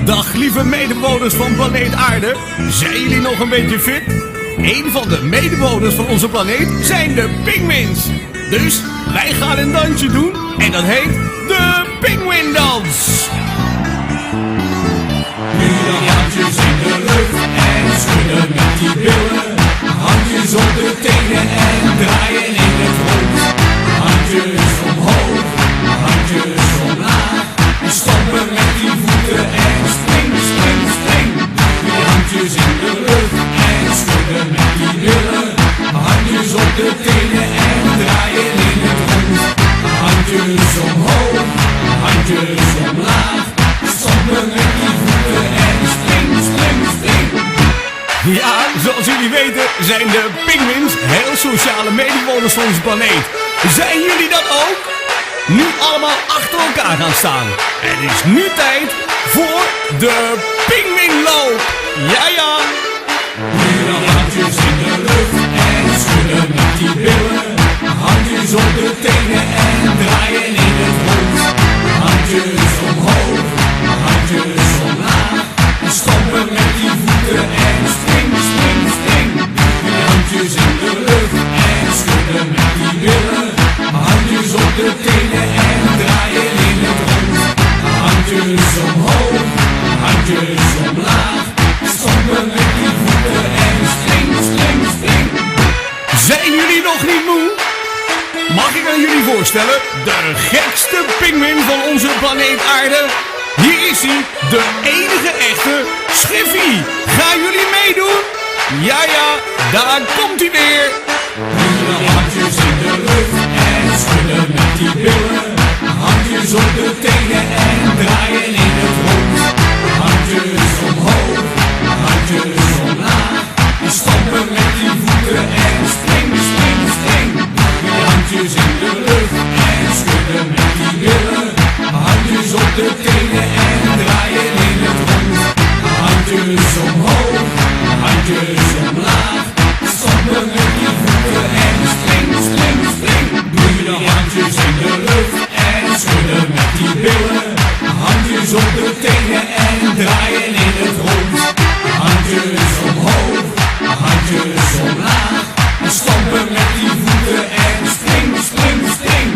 Dag lieve medebewoners van planeet Aarde. Zijn jullie nog een beetje fit? Een van de medebewoners van onze planeet zijn de pinguïns. Dus wij gaan een dansje doen en dat heet de pinguïndans. Nu de handjes in de lucht en schudden met die billen. Handjes op de tenen en draaien in het rond. Handjes omhoog, handjes omlaag. En stampen met die voeten en spring, spring, spring. Nu handjes in de lucht en schudden met die billen. Handjes op de tenen en draaien in het rond. Handjes omhoog, handjes omlaag. Stampen met die voeten en spring, spring, spring. Ja, zoals jullie weten zijn de pinguïns heel sociale medebewoners van onze planeet. Zijn jullie dat ook? Nu allemaal achter elkaar gaan staan. Het is nu tijd voor de pinguïnloop. Ja, ja. Nu dan handjes in de lucht en schudden met die billen. Handjes op de tenen en draaien in het rond. Handjes omhoog, handjes omlaag. En stampen met die voeten en spring, spring, spring. Nu handjes in de lucht en schudden met die billen. Handjes op de tenen en draaien in het rond. Handjes omhoog, handjes omlaag. Stampen met die voeten en spring, spring, spring. Zijn jullie nog niet moe? Mag ik aan jullie voorstellen, de gekste pinguïn van onze planeet Aarde? Hier is hij, de enige echte Schiffy. Gaan jullie meedoen? Ja, ja, daar komt hij weer. Nu dan handjes in de lucht en schudden met die billen. Handjes op de tenen en draaien in het rond. Handjes omhoog, handjes omlaag. En stampen met die voeten en spring, spring, spring. Nu handjes in de lucht en schudden met die billen. Handjes op de tenen en draaien in het rond. Handjes omhoog, handjes omlaag. Stampen met die voeten en spring, spring, spring. Nu de handjes in de lucht en schudden met die billen. Handjes op de tenen en draaien in het rond. Handjes omhoog, handjes omlaag. En stampen met die voeten en spring, spring, spring.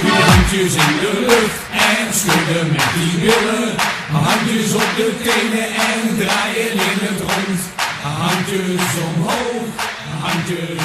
Nu handjes in de lucht en schudden met die billen. Handjes op de tenen en draaien in het rond. Handjes omhoog, handjes